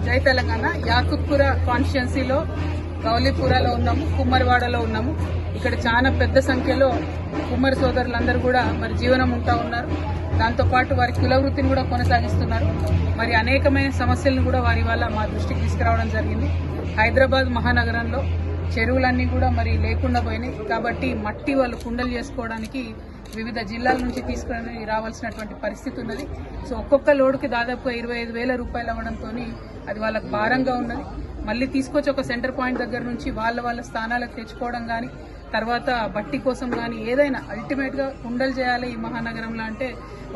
జై తెలంగాణ. యాకుత్పుర కాన్స్టిట్యున్సీలో గౌలీపురాలో ఉన్నాము, కుమ్మరివాడలో ఉన్నాము. ఇక్కడ చాలా పెద్ద సంఖ్యలో కుమ్మరి సోదరులందరూ కూడా మరి జీవనం ఉంటా ఉన్నారు. దాంతోపాటు వారి కుల వృత్తిని కూడా కొనసాగిస్తున్నారు. మరి అనేకమైన సమస్యలను కూడా వారి వల్ల మా దృష్టికి తీసుకురావడం జరిగింది. హైదరాబాద్ మహానగరంలో చెరువులన్నీ కూడా మరి లేకుండా పోయినాయి. కాబట్టి మట్టి వాళ్ళు కుండలు చేసుకోవడానికి వివిధ జిల్లాల నుంచి తీసుకుని రావాల్సినటువంటి పరిస్థితి ఉన్నది. సో ఒక్కొక్క లోడుకి దాదాపుగా 25,000 రూపాయలు అవ్వడంతో అది వాళ్ళకు భారంగా ఉన్నది. మళ్ళీ తీసుకొచ్చి ఒక సెంటర్ పాయింట్ దగ్గర నుంచి వాళ్ళ స్థానాలకు తెచ్చుకోవడం కానీ, తర్వాత బట్టి కోసం కానీ ఏదైనా అల్టిమేట్గా కుండలు చేయాలి ఈ మహానగరంలో అంటే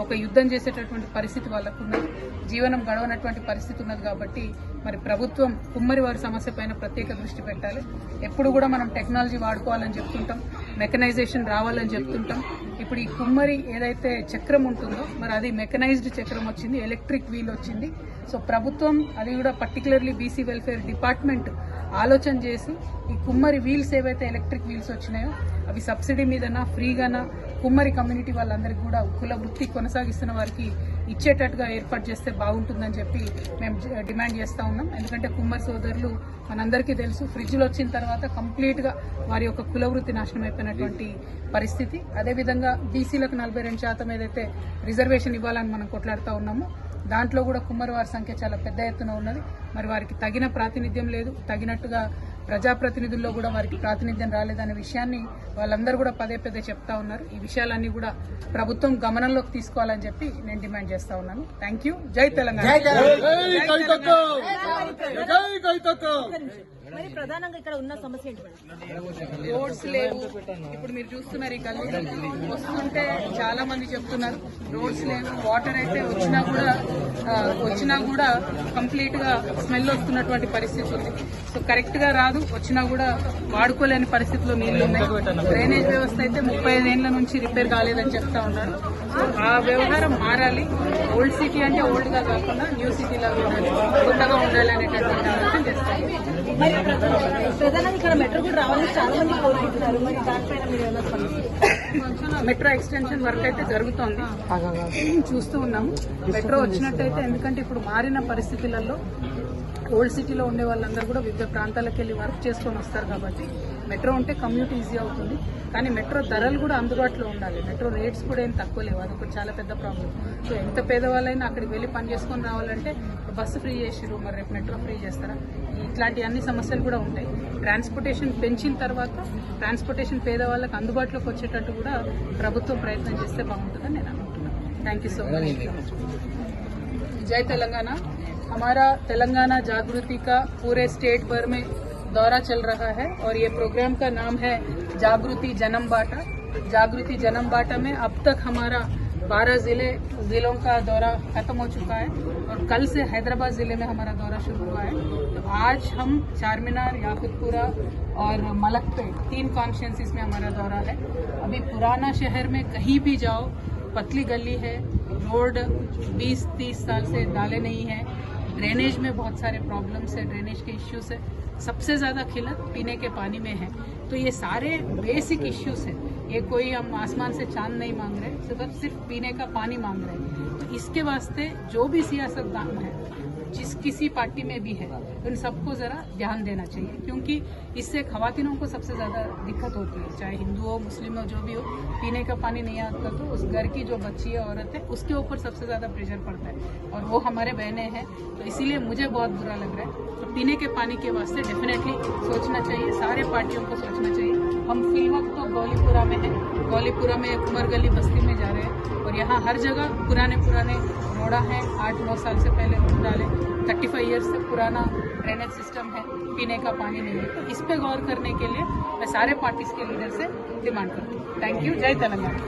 ఒక యుద్ధం చేసేటటువంటి పరిస్థితి వాళ్ళకు ఉన్నది. జీవనం గడవనటువంటి పరిస్థితి ఉన్నది. కాబట్టి మరి ప్రభుత్వం కుమ్మరి వారి సమస్య పైన ప్రత్యేక దృష్టి పెట్టాలి. ఎప్పుడు కూడా మనం టెక్నాలజీ వాడుకోవాలని చెప్తుంటాం, మెకనైజేషన్ రావాలని చెప్తుంటాం. ఇప్పుడు ఈ కుమ్మరి ఏదైతే చక్రం ఉంటుందో మరి అది మెకనైజ్డ్ చక్రం వచ్చింది, ఎలక్ట్రిక్ వీల్ వచ్చింది. సో ప్రభుత్వం అది కూడా పర్టికులర్లీ బీసీ వెల్ఫేర్ డిపార్ట్మెంట్ ఆలోచన చేసి ఈ కుమ్మరి వీల్స్ ఏవైతే ఎలక్ట్రిక్ వీల్స్ వచ్చినాయో అవి సబ్సిడీ మీదనా ఫ్రీగానా కుమ్మరి కమ్యూనిటీ వాళ్ళందరికీ కూడా కుల వృత్తి కొనసాగిస్తున్న వారికి ఇచ్చేటట్టుగా ఏర్పాటు చేస్తే బాగుంటుందని చెప్పి మేము డిమాండ్ చేస్తూ ఉన్నాం. ఎందుకంటే కుమ్మరి సోదరులు మనందరికీ తెలుసు, ఫ్రిడ్జ్లు వచ్చిన తర్వాత కంప్లీట్గా వారి యొక్క కుల వృత్తి నాశనం అయిపోయినటువంటి పరిస్థితి. అదేవిధంగా బీసీలకు 42% ఏదైతే రిజర్వేషన్ ఇవ్వాలని మనం కొట్లాడుతూ ఉన్నామో దాంట్లో కూడా కుమ్మరి వారి సంఖ్య చాలా పెద్ద ఎత్తున ఉన్నది. మరి వారికి తగిన ప్రాతినిధ్యం లేదు, తగినట్టుగా ప్రజాప్రతినిధుల్లో కూడా వారికి ప్రాతినిధ్యం రాలేదనే విషయాన్ని వాళ్ళందరూ కూడా పదే చెప్తా ఉన్నారు. ఈ విషయాలన్నీ కూడా ప్రభుత్వం గమనంలోకి తీసుకోవాలని చెప్పి నేను డిమాండ్ చేస్తా ఉన్నాను. Thank you. జై తెలంగాణ. మరి ప్రధానంగా ఇక్కడ ఉన్న సమస్య ఏంటి? రోడ్స్ లేవు. ఇప్పుడు మీరు చూస్తున్నారు ఈ గల్లీ వస్తుంటే చాలా మంది చెప్తున్నారు రోడ్స్ లేవు. వాటర్ అయితే వచ్చినా కూడా కంప్లీట్ గా స్మెల్ వస్తున్నటువంటి పరిస్థితి ఉంది. సో కరెక్ట్ గా రాదు, వచ్చినా కూడా వాడుకోలేని పరిస్థితిలో నీళ్లు ఉన్నాయి. డ్రైనేజ్ వ్యవస్థ అయితే 35 ఏళ్ల నుంచి రిపేర్ కాలేదని చెప్తా ఉన్నారు. సో ఆ వ్యవహారం మారాలి. ఓల్డ్ సిటీ అంటే ఓల్డ్ గా కాకుండా న్యూ సిటీలా ఉండాలి, కొత్తగా ఉండాలి అనేటటువంటి ఆలోచన చేస్తాను. ప్రధానంగా ఇక్కడ మెట్రో కూడా రావాలని చాలా మంది కోరుకుంటున్నారు. మరి దానిపైన మీరు ఏమైనా స్పందిస్తారు? మెట్రో ఎక్స్టెన్షన్ వర్క్ అయితే జరుగుతోంది, చూస్తూ ఉన్నాము. మెట్రో వచ్చినట్టయితే, ఎందుకంటే ఇప్పుడు మారిన పరిస్థితులలో ఓల్డ్ సిటీలో ఉండే వాళ్ళందరూ కూడా వివిధ ప్రాంతాలకు వెళ్ళి వర్క్ చేసుకొని వస్తారు. కాబట్టి మెట్రో ఉంటే కమ్యూట్ ఈజీ అవుతుంది. కానీ మెట్రో ధరలు కూడా అందుబాటులో ఉండాలి. మెట్రో రేట్స్ కూడా ఏం తక్కువ లేవు, అదొకటి చాలా పెద్ద ప్రాబ్లం. సో ఎంత పేదవాళ్ళైనా అక్కడికి వెళ్ళి పని చేసుకొని రావాలంటే బస్సు ఫ్రీ చేసిరు, మరి రేపు మెట్రో ఫ్రీ చేస్తారా? ఇట్లాంటి అన్ని సమస్యలు కూడా ఉంటాయి. ట్రాన్స్పోర్టేషన్ పెంచిన తర్వాత ట్రాన్స్పోర్టేషన్ పేదవాళ్ళకి అందుబాటులోకి వచ్చేటట్టు కూడా ప్రభుత్వం ప్రయత్నం చేస్తే బాగుంటుందని నేను అనుకుంటున్నాను. Thank you so much. जय तेलंगाना. हमारा तेलंगाना जागृति का पूरे स्टेट भर में दौरा चल रहा है और ये प्रोग्राम का नाम है जागृति जन्म बाटा. जागृति जन्म बाटा में अब तक हमारा 12 जिलों का दौरा खत्म हो चुका है और कल से हैदराबाद जिले में हमारा दौरा शुरू हुआ है. तो आज हम चारमीनार, याकुतपुरा और मलकपेट 3 कॉन्स्टिट्यूंसीज में हमारा दौरा है. अभी पुराना शहर में कहीं भी जाओ पतली गली है, रोड 20-30 साल से डाले नहीं है, ड्रेनेज में बहुत सारे प्रॉब्लम्स है, ड्रेनेज के इश्यूज है. सबसे ज़्यादा किल्लत पीने के पानी में है. तो ये सारे बेसिक इश्यूज हैं. ये कोई हम आसमान से चांद नहीं मांग रहे, सिर्फ पीने का पानी मांग रहे हैं. तो इसके वास्ते जो भी सियासतदान है, जिस किसी पार्टी में भी है, उन सबको ज़रा ध्यान देना चाहिए, क्योंकि इससे खवातीनों को सबसे ज़्यादा दिक्कत होती है. चाहे हिंदू हो, मुस्लिम हो, जो भी हो, पीने का पानी नहीं आता तो उस घर की जो बच्ची है, औरत है, उसके ऊपर सबसे ज़्यादा प्रेशर पड़ता है और वो हमारे बहनें हैं. तो इसीलिए मुझे बहुत बुरा लग रहा है. तो पीने के पानी के वास्ते डेफिनेटली सोचना चाहिए, सारे पार्टियों को सोचना चाहिए. हम फिलहाल तो गौलीपुरा में हैं, गौलीपुरा में कुमर गली बस्ती में जा रहे हैं और यहाँ हर जगह पुराने रोड़ा हैं. 8-9 साल से पहले रोड डाले, 35 ईयर्स से पुराना ड्रेनेज सिस्टम है, पीने का पानी नहीं है. तो इस पे गौर करने के लिए मैं सारे पार्टीज के लीडर से डिमांड करती हूँ. Thank you. जय तेलंगाना.